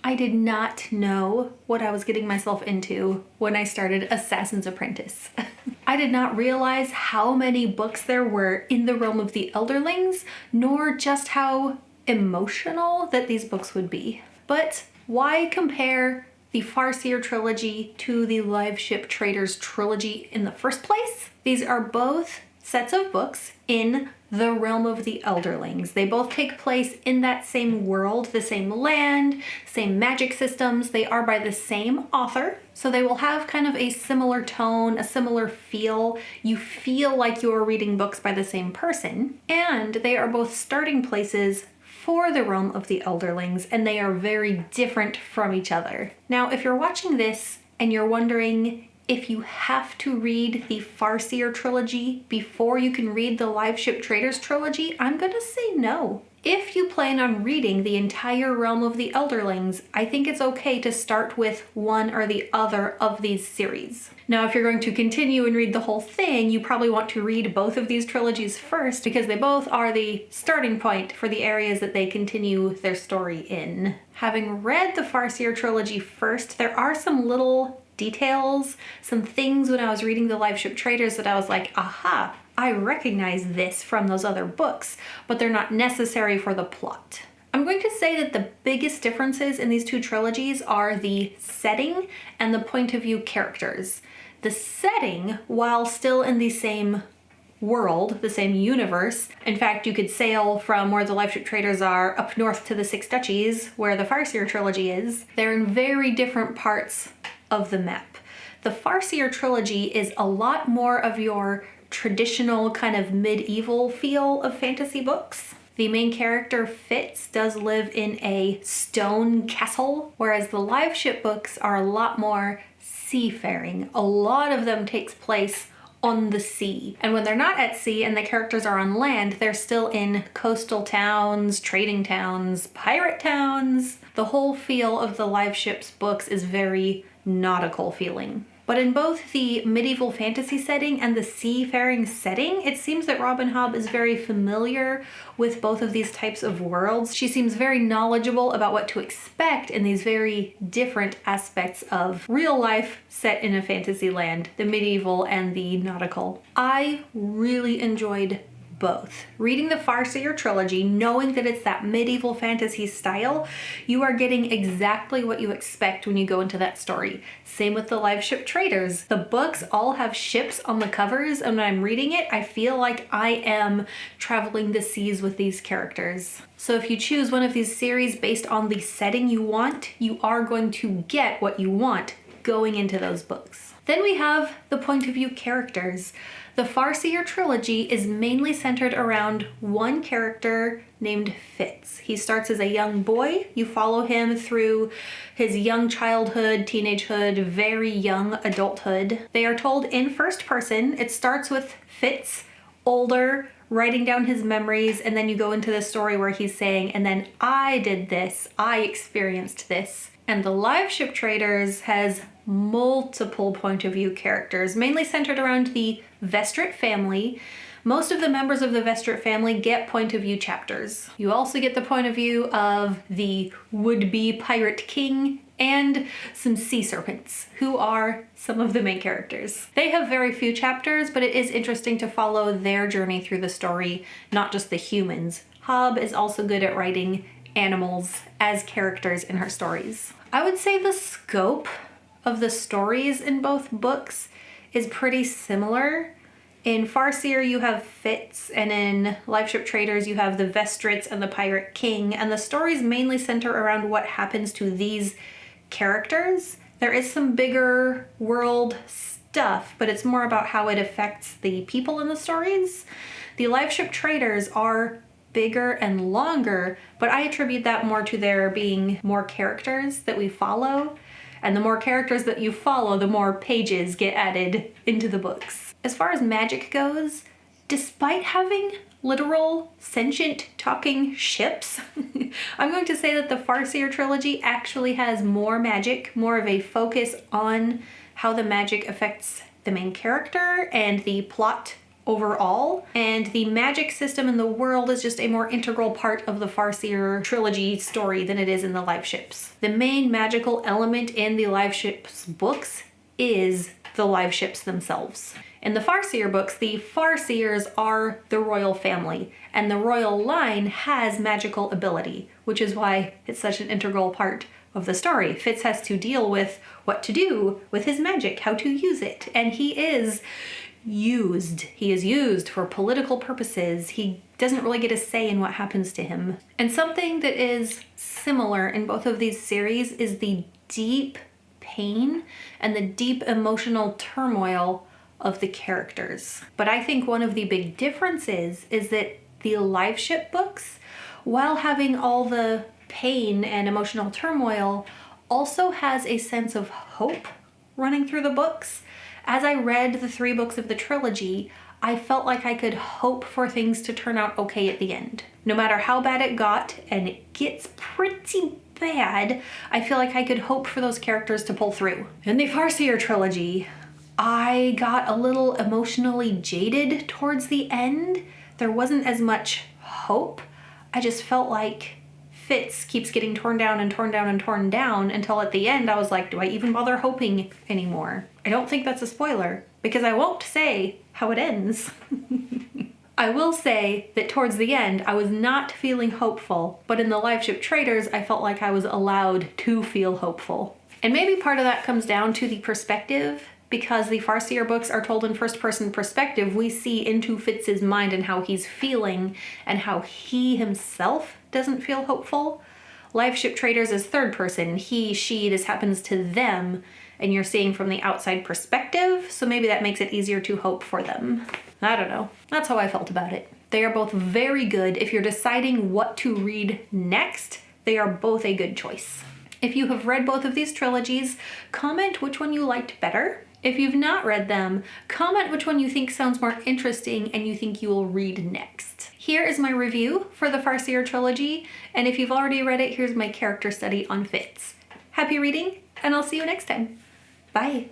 I did not know what I was getting myself into when I started Assassin's Apprentice. I did not realize how many books there were in the realm of the Elderlings, nor just how emotional that these books would be. But why compare the Farseer trilogy to the Liveship Traders trilogy in the first place? These are both sets of books in the realm of the Elderlings. They both take place in that same world, the same land, same magic systems. They are by the same author, so they will have kind of a similar tone, a similar feel. You feel like you're reading books by the same person, and they are both starting places for the realm of the Elderlings, and they are very different from each other. Now, if you're watching this and you're wondering if you have to read the Farseer trilogy before you can read the Liveship Traders trilogy, I'm gonna say no. If you plan on reading the entire realm of the Elderlings, I think it's okay to start with one or the other of these series. Now, if you're going to continue and read the whole thing, you probably want to read both of these trilogies first because they both are the starting point for the areas that they continue their story in. Having read the Farseer trilogy first, there are some little details, some things when I was reading the Liveship Traders that I was like, aha, I recognize this from those other books, but they're not necessary for the plot. I'm going to say that the biggest differences in these two trilogies are the setting and the point of view characters. The setting, while still in the same world, the same universe. In fact, you could sail from where the Liveship Traders are up north to the Six Duchies, where the Farseer trilogy is. They're in very different parts of the map. The Farseer trilogy is a lot more of your traditional kind of medieval feel of fantasy books. The main character, Fitz, does live in a stone castle, whereas the Liveship books are a lot more seafaring. A lot of them takes place on the sea. And when they're not at sea and the characters are on land, they're still in coastal towns, trading towns, pirate towns. The whole feel of the Liveship's books is very nautical feeling. But in both the medieval fantasy setting and the seafaring setting, it seems that Robin Hobb is very familiar with both of these types of worlds. She seems very knowledgeable about what to expect in these very different aspects of real life set in a fantasy land, the medieval and the nautical. I really enjoyed both. Reading the Farseer trilogy, knowing that it's that medieval fantasy style, you are getting exactly what you expect when you go into that story. Same with the Liveship Traders. The books all have ships on the covers, and when I'm reading it, I feel like I am traveling the seas with these characters. So if you choose one of these series based on the setting you want, you are going to get what you want going into those books. Then we have the point of view characters. The Farseer trilogy is mainly centered around one character named Fitz. He starts as a young boy. You follow him through his young childhood, teenagehood, very young adulthood. They are told in first person. It starts with Fitz, older, writing down his memories, and then you go into the story where he's saying, and then I did this, I experienced this. And the Liveship Traders has multiple point of view characters, mainly centered around the Vestrit family. Most of the members of the Vestrit family get point of view chapters. You also get the point of view of the would-be pirate king and some sea serpents, who are some of the main characters. They have very few chapters, but it is interesting to follow their journey through the story, not just the humans. Hobb is also good at writing animals as characters in her stories. I would say the scope of the stories in both books is pretty similar. In Farseer, you have Fitz, and in Liveship Traders, you have the Vestrits and the Pirate King, and the stories mainly center around what happens to these characters. There is some bigger world stuff, but it's more about how it affects the people in the stories. The Liveship Traders are bigger and longer, but I attribute that more to there being more characters that we follow. And the more characters that you follow, the more pages get added into the books. As far as magic goes, despite having literal, sentient, talking ships, I'm going to say that the Farseer trilogy actually has more magic, more of a focus on how the magic affects the main character and the plot overall, and the magic system in the world is just a more integral part of the Farseer trilogy story than it is in the Liveships. The main magical element in the Liveships books is the Liveships themselves. In the Farseer books, the Farseers are the royal family, and the royal line has magical ability, which is why it's such an integral part of the story. Fitz has to deal with what to do with his magic, how to use it, and he is used. He is used for political purposes. He doesn't really get a say in what happens to him. And something that is similar in both of these series is the deep pain and the deep emotional turmoil of the characters. But I think one of the big differences is that the Liveship books, while having all the pain and emotional turmoil, also has a sense of hope running through the books. As I read the 3 books of the trilogy, I felt like I could hope for things to turn out okay at the end. No matter how bad it got, and it gets pretty bad, I feel like I could hope for those characters to pull through. In the Farseer trilogy, I got a little emotionally jaded towards the end. There wasn't as much hope. I just felt like Fitz keeps getting torn down and torn down and torn down until at the end I was like, do I even bother hoping anymore? I don't think that's a spoiler because I won't say how it ends. I will say that towards the end I was not feeling hopeful, but in the Liveship Traders I felt like I was allowed to feel hopeful. And maybe part of that comes down to the perspective. Because the Farseer books are told in first-person perspective, we see into Fitz's mind and how he's feeling and how he himself doesn't feel hopeful. Liveship Traders is third person. He, she, this happens to them, and you're seeing from the outside perspective, so maybe that makes it easier to hope for them. I don't know. That's how I felt about it. They are both very good. If you're deciding what to read next, they are both a good choice. If you have read both of these trilogies, comment which one you liked better. If you've not read them, comment which one you think sounds more interesting and you think you will read next. Here is my review for the Farseer trilogy, and if you've already read it, here's my character study on Fitz. Happy reading, and I'll see you next time. Bye.